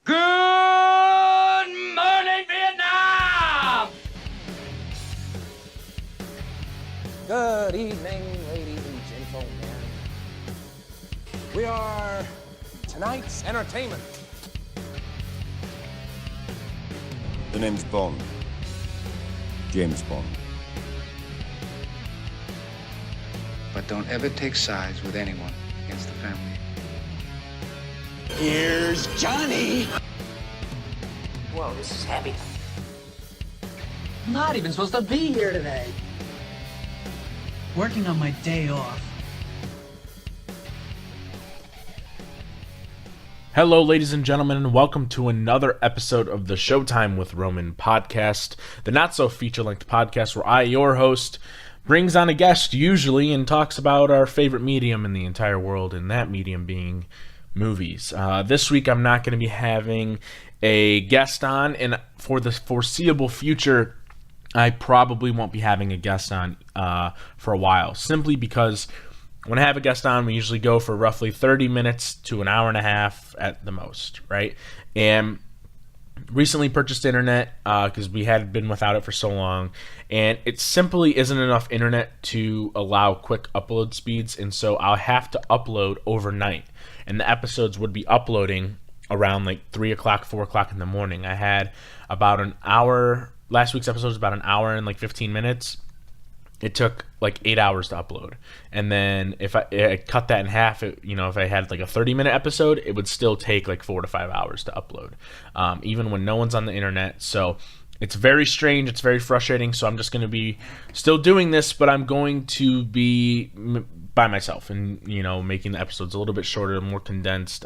Good morning, Vietnam! Good evening, ladies and gentlemen. We are tonight's entertainment. The name's Bond. James Bond. But don't ever take sides with anyone against the family. Here's Johnny! Whoa, this is heavy. I'm not even supposed to be here today. Working on my day off. Hello, ladies and gentlemen, and welcome to another episode of the Showtime with Roman podcast, the not-so-feature-length podcast where I, your host, brings on a guest, usually, and talks about our favorite medium in the entire world, and that medium being movies. This week, I'm not going to be having a guest on, and for the foreseeable future, I probably won't be having a guest on for a while, simply because when I have a guest on, we usually go for roughly 30 minutes to an hour and a half at the most, right? And recently purchased internet because we had been without it for so long, and it simply isn't enough internet to allow quick upload speeds, and so I'll have to upload overnight, and the episodes would be uploading around like 3 o'clock, 4 o'clock in the morning. I had about an hour. Last week's episode was about an hour and like 15 minutes. It took like 8 hours to upload. And then if I cut that in half, if I had like a 30-minute episode, it would still take like 4 to 5 hours to upload, even when no one's on the internet. So it's very strange. It's very frustrating. So I'm just going to be still doing this, but I'm going to be by myself and, making the episodes a little bit shorter, more condensed.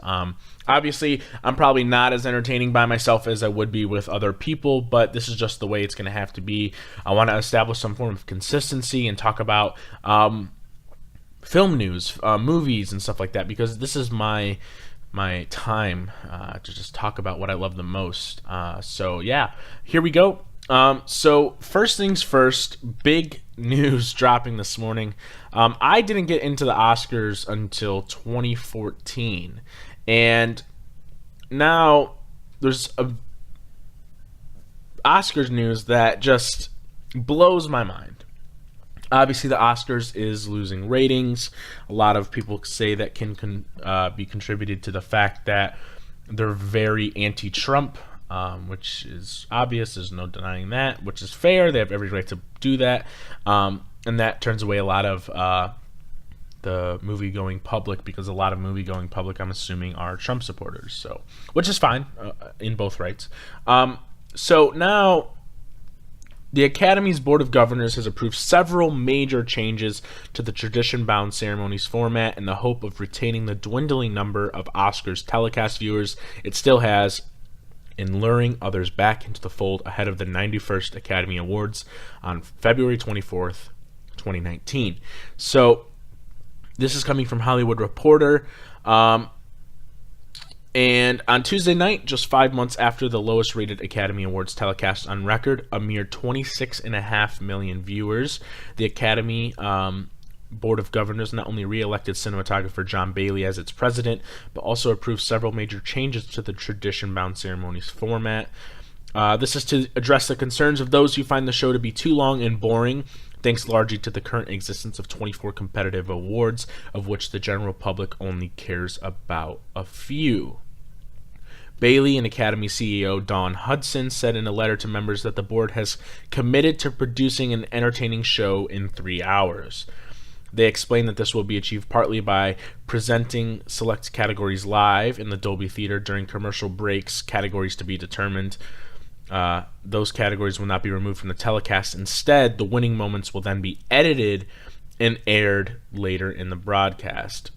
Obviously, I'm probably not as entertaining by myself as I would be with other people, but this is just the way it's going to have to be. I want to establish some form of consistency and talk about film news, movies, and stuff like that, because this is my time to just talk about what I love the most. So yeah, here we go. So first things first, big news dropping this morning. I didn't get into the Oscars until 2014, and now there's a Oscars news that just blows my mind. Obviously, the Oscars is losing ratings. A lot of people say that can be contributed to the fact that they're very anti-Trump, which is obvious. There's no denying that, which is fair. They have every right to do that. And that turns away a lot of the movie-going public, because a lot of movie-going public, I'm assuming, are Trump supporters. So, which is fine in both rights. So now, the Academy's Board of Governors has approved several major changes to the tradition-bound ceremony's format in the hope of retaining the dwindling number of Oscars telecast viewers it still has, in luring others back into the fold ahead of the 91st Academy Awards on February 24th, 2019. So, this is coming from Hollywood Reporter. And on Tuesday night, just 5 months after the lowest rated Academy Awards telecast on record, a mere 26.5 million viewers, the Academy Board of Governors not only re-elected cinematographer John Bailey as its president, but also approved several major changes to the tradition-bound ceremony's format. This is to address the concerns of those who find the show to be too long and boring, thanks largely to the current existence of 24 competitive awards, of which the general public only cares about a few. Bailey and Academy CEO Dawn Hudson said in a letter to members that the board has committed to producing an entertaining show in 3 hours. They explained that this will be achieved partly by presenting select categories live in the Dolby Theater during commercial breaks, categories to be determined. Those categories will not be removed from the telecast. Instead, the winning moments will then be edited and aired later in the broadcast.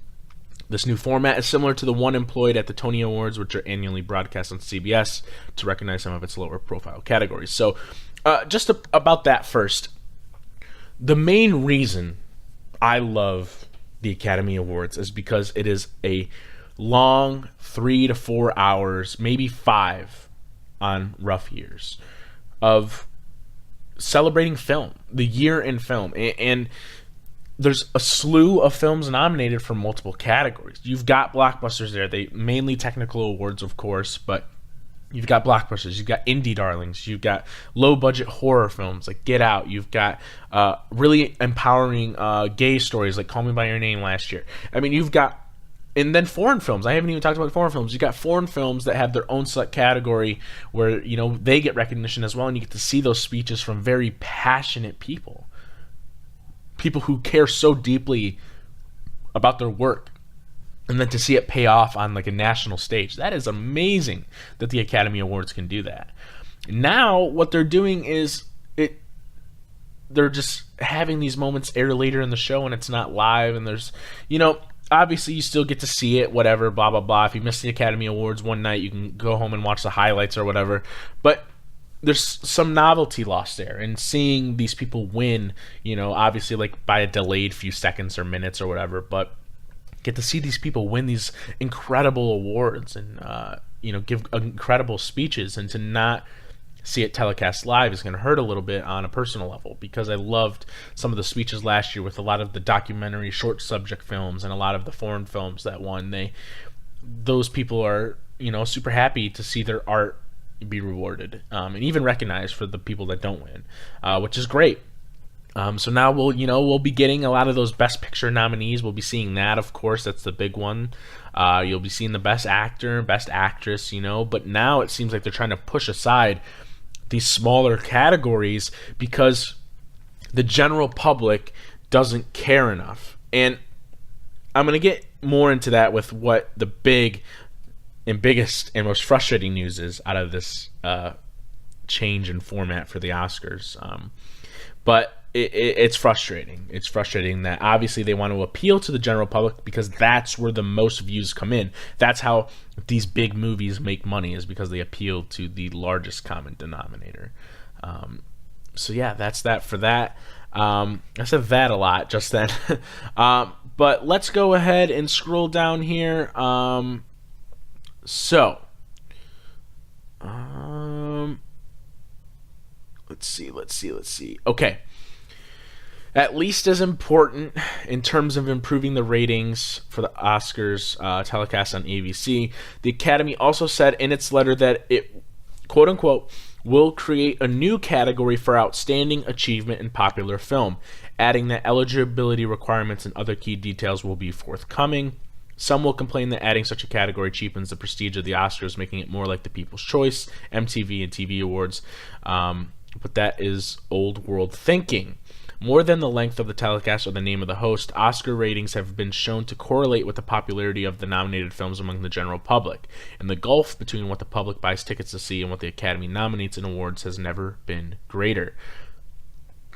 This new format is similar to the one employed at the Tony Awards, which are annually broadcast on CBS to recognize some of its lower profile categories. So, just about that first. The main reason I love the Academy Awards is because it is a long 3 to 4 hours, maybe 5 on rough years, of celebrating film, the year in film. And there's a slew of films nominated for multiple categories. You've got blockbusters there. They mainly technical awards, of course, but You've got blockbusters, you've got indie darlings, you've got low-budget horror films like Get Out, you've got really empowering gay stories like Call Me By Your Name last year. I mean, you've got... And then foreign films. I haven't even talked about foreign films. You got foreign films that have their own select category where, you know, they get recognition as well, and you get to see those speeches from very passionate people. People who care so deeply about their work. And then to see it pay off on like a national stage. That is amazing that the Academy Awards can do that. Now what they're doing is they're just having these moments air later in the show, and it's not live, and there's, you know, obviously you still get to see it, whatever, blah, blah, blah. If you miss the Academy Awards one night, you can go home and watch the highlights or whatever. But there's some novelty lost there. And seeing these people win, you know, obviously like by a delayed few seconds or minutes or whatever, but get to see these people win these incredible awards and, you know, give incredible speeches, and to not see it telecast live is going to hurt a little bit on a personal level, because I loved some of the speeches last year with a lot of the documentary short subject films and a lot of the foreign films that won. Those people are, you know, super happy to see their art be rewarded, and even recognized for the people that don't win, which is great. So now we'll be getting a lot of those Best Picture nominees. We'll be seeing that, of course. That's the big one. You'll be seeing the Best Actor, Best Actress, you know. But now it seems like they're trying to push aside these smaller categories because the general public doesn't care enough. And I'm going to get more into that with what the biggest and most frustrating news is out of this change in format for the Oscars. But it's frustrating. It's frustrating that obviously they want to appeal to the general public because that's where the most views come in. That's how these big movies make money, is because they appeal to the largest common denominator. So yeah, that's that for that. I said that a lot just then. But let's go ahead and scroll down here. Let's see. Okay. At least as important in terms of improving the ratings for the Oscars telecast on ABC, the Academy also said in its letter that it, quote unquote, will create a new category for outstanding achievement in popular film, adding that eligibility requirements and other key details will be forthcoming. Some will complain that adding such a category cheapens the prestige of the Oscars, making it more like the People's Choice, MTV, and TV Awards. But that is old world thinking. More than the length of the telecast or the name of the host, Oscar ratings have been shown to correlate with the popularity of the nominated films among the general public, and the gulf between what the public buys tickets to see and what the Academy nominates in awards has never been greater.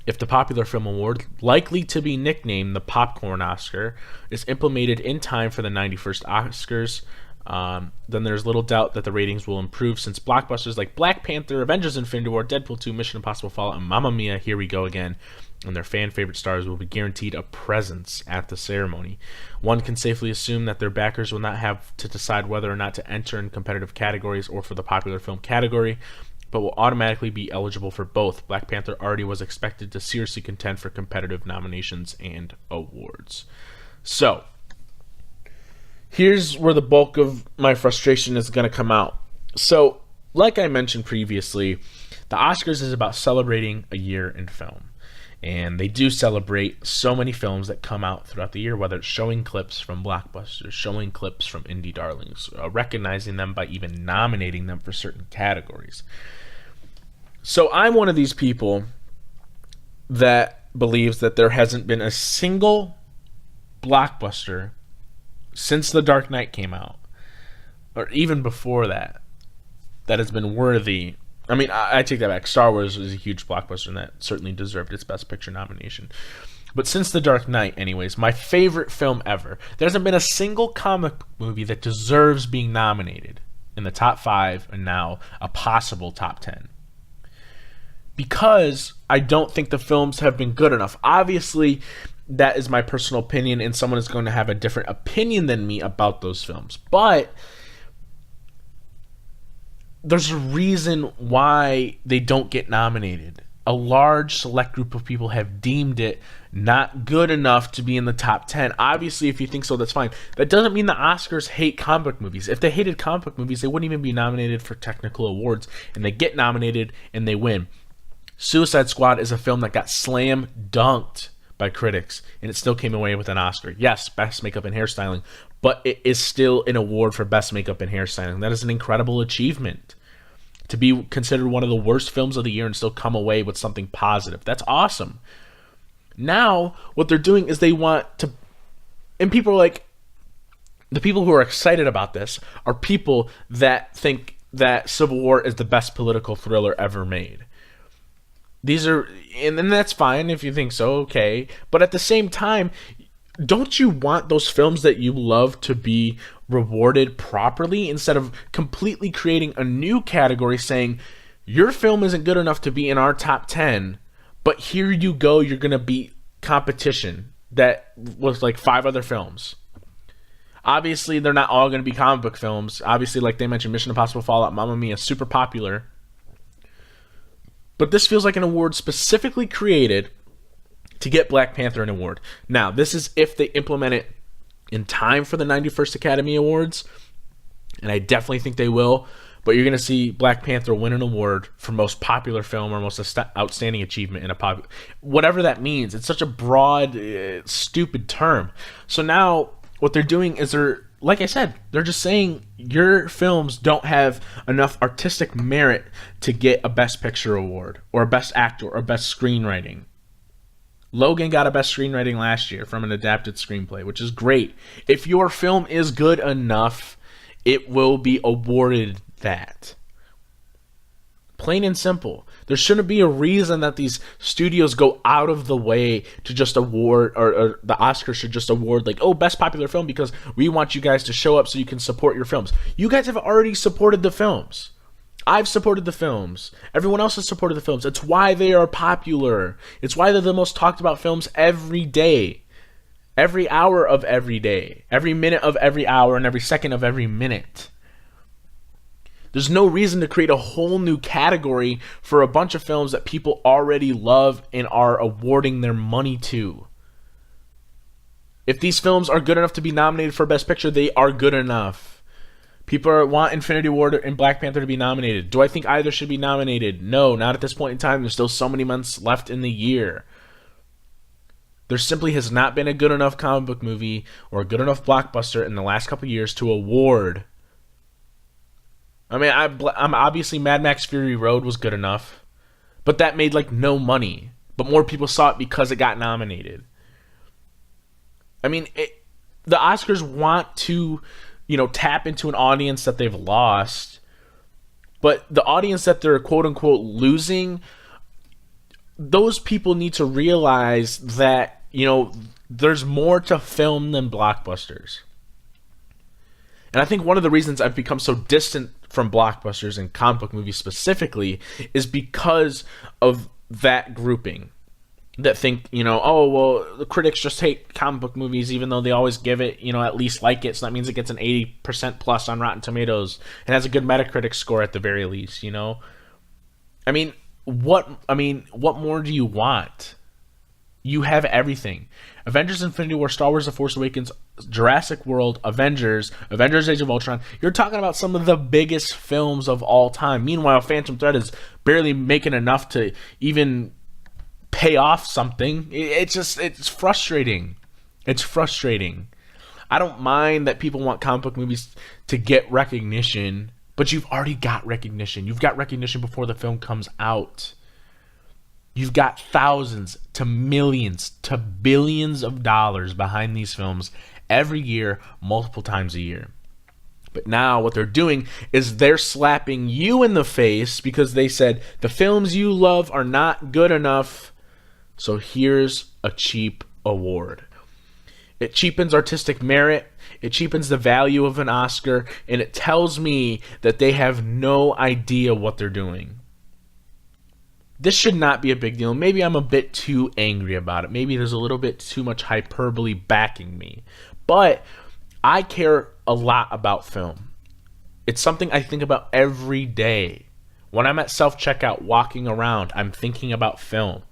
If the Popular Film Award, likely to be nicknamed the Popcorn Oscar, is implemented in time for the 91st Oscars, then there's little doubt that the ratings will improve, since blockbusters like Black Panther, Avengers Infinity War, Deadpool 2, Mission Impossible Fallout, and Mamma Mia, Here We Go Again, and their fan favorite stars will be guaranteed a presence at the ceremony. One can safely assume that their backers will not have to decide whether or not to enter in competitive categories or for the popular film category, but will automatically be eligible for both. Black Panther already was expected to seriously contend for competitive nominations and awards. So, here's where the bulk of my frustration is going to come out. So, like I mentioned previously, the Oscars is about celebrating a year in film. And they do celebrate so many films that come out throughout the year, whether it's showing clips from blockbusters, showing clips from indie darlings, recognizing them by even nominating them for certain categories. So I'm one of these people that believes that there hasn't been a single blockbuster since The Dark Knight came out, or even before that, that has been worthy. I mean, I take that back. Star Wars was a huge blockbuster, and that certainly deserved its Best Picture nomination. But since The Dark Knight, anyways, my favorite film ever, there hasn't been a single comic movie that deserves being nominated in the top 5 and now a possible top 10. Because I don't think the films have been good enough. Obviously, that is my personal opinion, and someone is going to have a different opinion than me about those films. But there's a reason why they don't get nominated. a large select group of people have deemed it not good enough to be in the top 10. Obviously, if you think so, that's fine. That doesn't mean the Oscars hate comic book movies. If they hated comic book movies, they wouldn't even be nominated for technical awards, and they get nominated and they win. Suicide Squad is a film that got slam dunked by critics, and it still came away with an Oscar. Yes, best makeup and hairstyling, but it is still an award for best makeup and hairstyling. That is an incredible achievement. To be considered one of the worst films of the year and still come away with something positive. That's awesome. Now, what they're doing is they want to... And people are like... The people who are excited about this are people that think that Civil War is the best political thriller ever made. These are... And that's fine if you think so, okay. But at the same time, don't you want those films that you love to be rewarded properly instead of completely creating a new category saying your film isn't good enough to be in our top 10, but here you go, you're going to beat competition that was like 5 other films. Obviously, they're not all going to be comic book films. Obviously, like they mentioned, Mission Impossible Fallout, Mamma Mia, super popular. But this feels like an award specifically created to get Black Panther an award. Now, this is if they implement it in time for the 91st Academy Awards, and I definitely think they will, but you're going to see Black Panther win an award for most popular film or most outstanding achievement in a whatever that means. It's such a broad, stupid term. So now what they're doing is like I said, they're just saying your films don't have enough artistic merit to get a Best Picture award or a Best Actor or Best Screenwriting. Logan got a Best Screenwriting last year from an adapted screenplay, which is great. If your film is good enough, it will be awarded that. Plain and simple. There shouldn't be a reason that these studios go out of the way to just award, or the Oscars should just award, like, oh, Best Popular Film because we want you guys to show up so you can support your films. You guys have already supported the films. I've supported the films. Everyone else has supported the films. It's why they are popular. It's why they're the most talked about films every day. Every hour of every day. Every minute of every hour and every second of every minute. There's no reason to create a whole new category for a bunch of films that people already love and are awarding their money to. If these films are good enough to be nominated for Best Picture, they are good enough. People want Infinity War and Black Panther to be nominated. Do I think either should be nominated? No, not at this point in time. There's still so many months left in the year. There simply has not been a good enough comic book movie or a good enough blockbuster in the last couple of years to award. I mean, I'm obviously Mad Max Fury Road was good enough, but that made like no money. But more people saw it because it got nominated. I mean, the Oscars want to, tap into an audience that they've lost, but the audience that they're quote unquote losing, those people need to realize that, there's more to film than blockbusters. And I think one of the reasons I've become so distant from blockbusters and comic book movies specifically is because of that grouping that think, oh, well, the critics just hate comic book movies even though they always give it, at least like it. So that means it gets an 80% plus on Rotten Tomatoes and has a good Metacritic score at the very least, I mean, what more do you want? You have everything. Avengers Infinity War, Star Wars The Force Awakens, Jurassic World, Avengers Age of Ultron. You're talking about some of the biggest films of all time. Meanwhile, Phantom Thread is barely making enough to even pay off something. It's frustrating. It's frustrating. I don't mind that people want comic book movies to get recognition, but you've already got recognition. You've got recognition before the film comes out. You've got thousands to millions to billions of dollars behind these films every year, multiple times a year. But now what they're doing is they're slapping you in the face because they said the films you love are not good enough, so here's a cheap award. It cheapens artistic merit, it cheapens the value of an Oscar, and it tells me that they have no idea what they're doing. This should not be a big deal. Maybe I'm a bit too angry about it. Maybe there's a little bit too much hyperbole backing me. But I care a lot about film. It's something I think about every day. When I'm at self-checkout walking around, I'm thinking about film.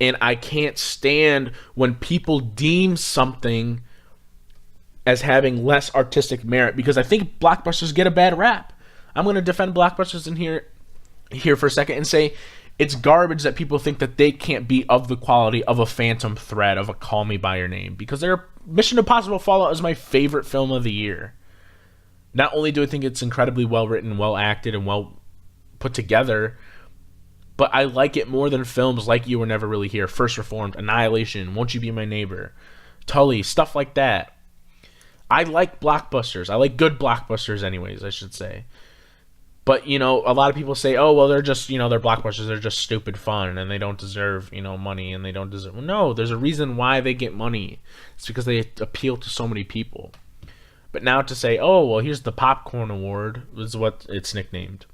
And I can't stand when people deem something as having less artistic merit, because I think blockbusters get a bad rap. I'm going to defend blockbusters in here for a second and say it's garbage that people think that they can't be of the quality of a Phantom Thread, of a Call Me By Your Name, because Mission Impossible Fallout is my favorite film of the year. Not only do I think it's incredibly well written, well acted, and well put together, but I like it more than films like You Were Never Really Here, First Reformed, Annihilation, Won't You Be My Neighbor, Tully, stuff like that. I like blockbusters. I like good blockbusters anyways, I should say. But, a lot of people say, oh, well, they're just, they're blockbusters. They're just stupid fun and they don't deserve, money and they don't deserve... No, there's a reason why they get money. It's because they appeal to so many people. But now to say, oh, well, here's the Popcorn Award, is what it's nicknamed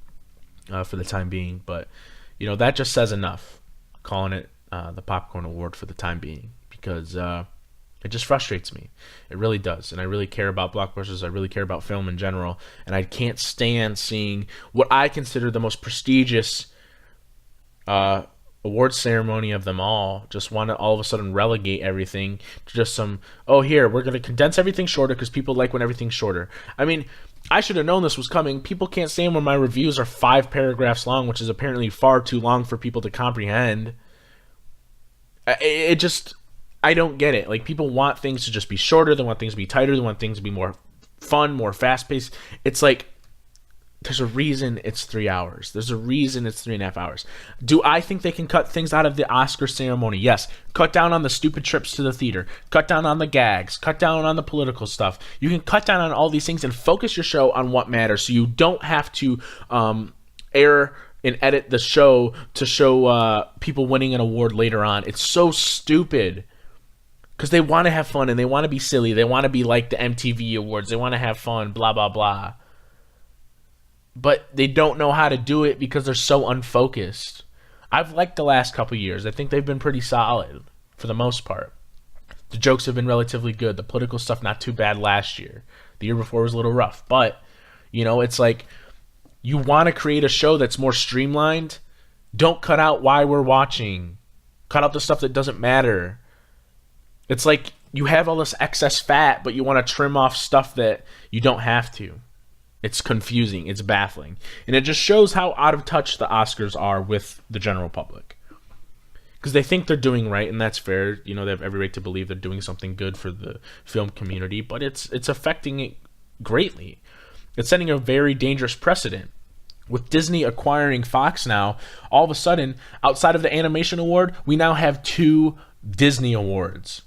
for the time being. But, that just says enough, calling it the Popcorn Award for the time being. Because it just frustrates me. It really does. And I really care about blockbusters. I really care about film in general. And I can't stand seeing what I consider the most prestigious award ceremony of them all just want to all of a sudden relegate everything to just some, oh, here, we're going to condense everything shorter because people like when everything's shorter. I mean, I should have known this was coming. People can't stand when my reviews are 5 paragraphs long, which is apparently far too long for people to comprehend. It just... I don't get it. Like, people want things to just be shorter. They want things to be tighter. They want things to be more fun, more fast-paced. It's like, there's a reason it's 3 hours. There's a reason it's 3.5 hours. Do I think they can cut things out of the Oscar ceremony? Yes. Cut down on the stupid trips to the theater. Cut down on the gags. Cut down on the political stuff. You can cut down on all these things and focus your show on what matters, so you don't have to air and edit the show to show people winning an award later on. It's so stupid. Because they want to have fun and they want to be silly. They want to be like the MTV Awards. They want to have fun, blah, blah, blah. But they don't know how to do it because they're so unfocused. I've liked the last couple years. I think they've been pretty solid for the most part. The jokes have been relatively good. The political stuff, not too bad last year. The year before was a little rough. But, it's like you want to create a show that's more streamlined. Don't cut out why we're watching. Cut out the stuff that doesn't matter. It's like you have all this excess fat, but you want to trim off stuff that you don't have to. It's confusing. It's baffling. And it just shows how out of touch the Oscars are with the general public. Because they think they're doing right, and that's fair. They have every right to believe they're doing something good for the film community, but it's affecting it greatly. It's setting a very dangerous precedent. With Disney acquiring Fox now, all of a sudden, outside of the Animation Award, we now have 2 Disney Awards.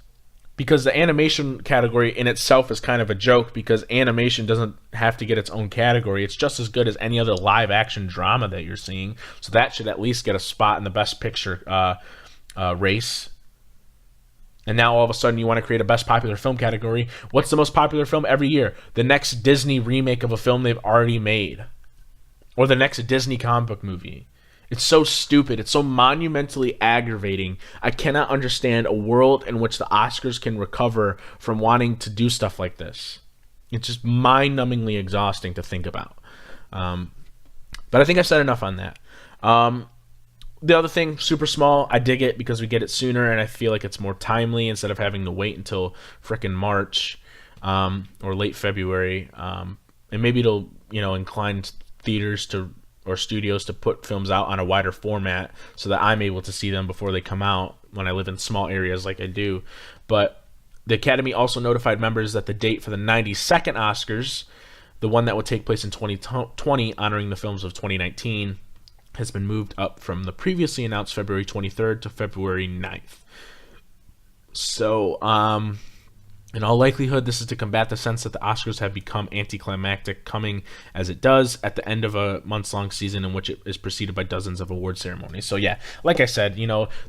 Because the animation category in itself is kind of a joke, because animation doesn't have to get its own category. It's just as good as any other live action drama that you're seeing. So that should at least get a spot in the Best Picture race. And now all of a sudden you want to create a Best Popular Film category. What's the most popular film every year? The next Disney remake of a film they've already made. Or the next Disney comic book movie. It's so stupid. It's so monumentally aggravating. I cannot understand a world in which the Oscars can recover from wanting to do stuff like this. It's just mind-numbingly exhausting to think about. But I think I've said enough on that. The other thing, super small, I dig it because we get it sooner, and I feel like it's more timely instead of having to wait until frickin' March or late February. And maybe it'll, incline theaters or studios to put films out on a wider format so that I'm able to see them before they come out when I live in small areas like I do. But the Academy also notified members that the date for the 92nd Oscars, the one that would take place in 2020, honoring the films of 2019, has been moved up from the previously announced February 23rd to February 9th. So, in all likelihood, this is to combat the sense that the Oscars have become anticlimactic, coming as it does at the end of a months-long season in which it is preceded by dozens of award ceremonies. So yeah, like I said,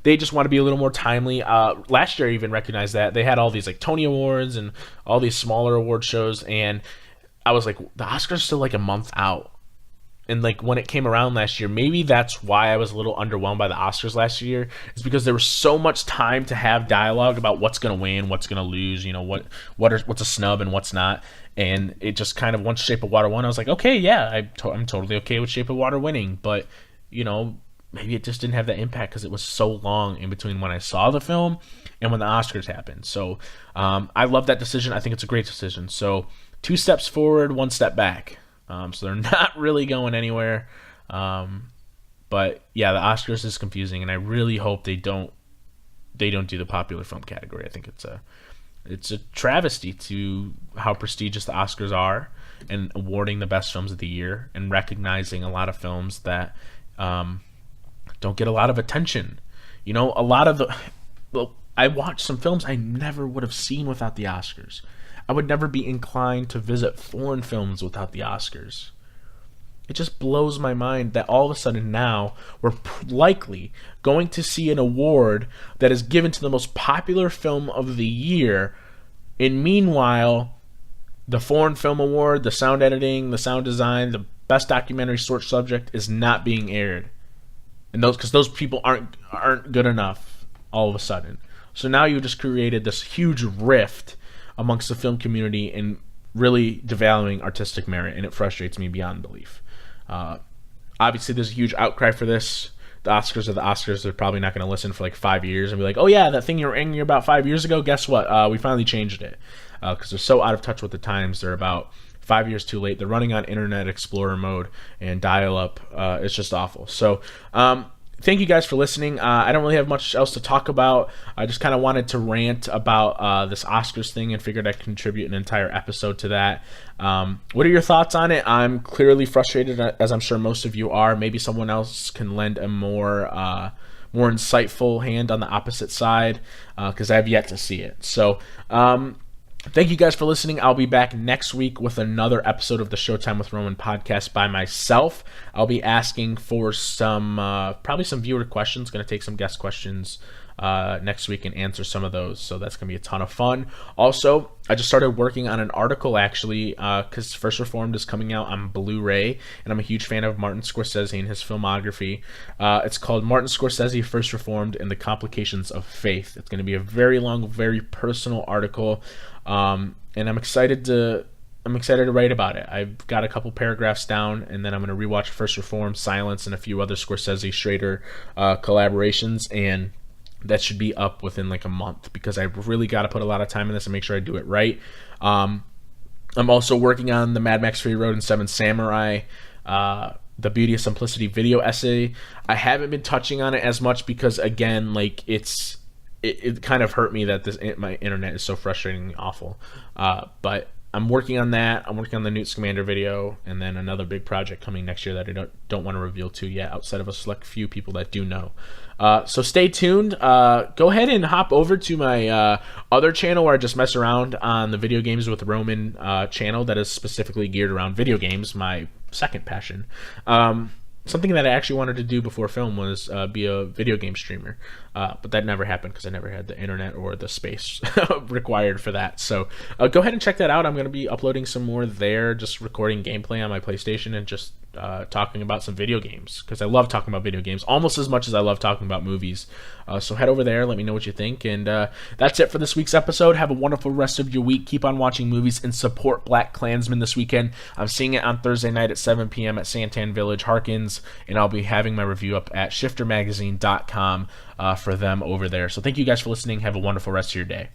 they just want to be a little more timely. Last year I even recognized that. They had all these like Tony Awards and all these smaller award shows, and I was like, the Oscars are still like a month out. and like when it came around last year, maybe that's why I was a little underwhelmed by the Oscars last year, is because there was so much time to have dialogue about what's going to win, what's going to lose, what's a snub and what's not. And it just kind of, once Shape of Water won, I was like, okay, yeah, I'm totally okay with Shape of Water winning. But, maybe it just didn't have that impact because it was so long in between when I saw the film and when the Oscars happened. So I love that decision. I think it's a great decision. So 2 steps forward, 1 step back. So they're not really going anywhere. But yeah, the Oscars is confusing, and I really hope they don't do the popular film category. I think it's a travesty to how prestigious the Oscars are, and awarding the best films of the year and recognizing a lot of films that don't get a lot of attention. I watched some films I never would have seen without the Oscars. I would never be inclined to visit foreign films without the Oscars. It just blows my mind that all of a sudden now we're likely going to see an award that is given to the most popular film of the year, and meanwhile, the foreign film award, the sound editing, the sound design, the best documentary short subject is not being aired, and those people aren't good enough all of a sudden. So now you just created this huge rift amongst the film community and really devaluing artistic merit, and it frustrates me beyond belief. Obviously, there's a huge outcry for this. The Oscars are the Oscars. They're probably not going to listen for like 5 years and be like, oh yeah, that thing you were angry about 5 years ago, guess what? We finally changed it. Because they're so out of touch with the times. They're about 5 years too late. They're running on Internet Explorer mode and dial-up. It's just awful. So, thank you guys for listening. I don't really have much else to talk about. I just kind of wanted to rant about this Oscars thing and figured I'd contribute an entire episode to that. What are your thoughts on it? I'm clearly frustrated, as I'm sure most of you are. Maybe someone else can lend a more insightful hand on the opposite side, because I have yet to see it. So, thank you guys for listening. I'll be back next week with another episode of the Showtime with Roman podcast by myself. I'll be asking for probably some viewer questions. Going to take some guest questions next week and answer some of those. So that's going to be a ton of fun. Also, I just started working on an article actually, because First Reformed is coming out on Blu-ray, and I'm a huge fan of Martin Scorsese and his filmography. It's called Martin Scorsese, First Reformed, and the Complications of Faith. It's going to be a very long, very personal article, and I'm excited to write about it. I've got a couple paragraphs down, and then I'm going to rewatch First Reformed, Silence, and a few other Scorsese-Schrader collaborations, and that should be up within like a month, because I really got to put a lot of time in this and make sure I do it right. I'm also working on the Mad Max Fury Road and Seven Samurai, the Beauty of Simplicity video essay. I haven't been touching on it as much because, again, like it kind of hurt me that my internet is so frustratingly awful. But I'm working on that. I'm working on the Newt Scamander video, and then another big project coming next year that I don't want to reveal to yet, outside of a select few people that do know. So stay tuned. Go ahead and hop over to my other channel where I just mess around on the Video Games with Roman channel that is specifically geared around video games, my second passion. Something that I actually wanted to do before film was be a video game streamer, but that never happened because I never had the internet or the space required for that. So go ahead and check that out. I'm going to be uploading some more there, just recording gameplay on my PlayStation and just talking about some video games, because I love talking about video games almost as much as I love talking about movies. So head over there, let me know what you think, and that's it for this week's episode. Have a wonderful rest of your week. Keep on watching movies and support Black Klansman this weekend. I'm seeing it on Thursday night at 7 p.m. at Santan Village Harkins, and I'll be having my review up at shiftermagazine.com for them over there. So thank you guys for listening. Have a wonderful rest of your day.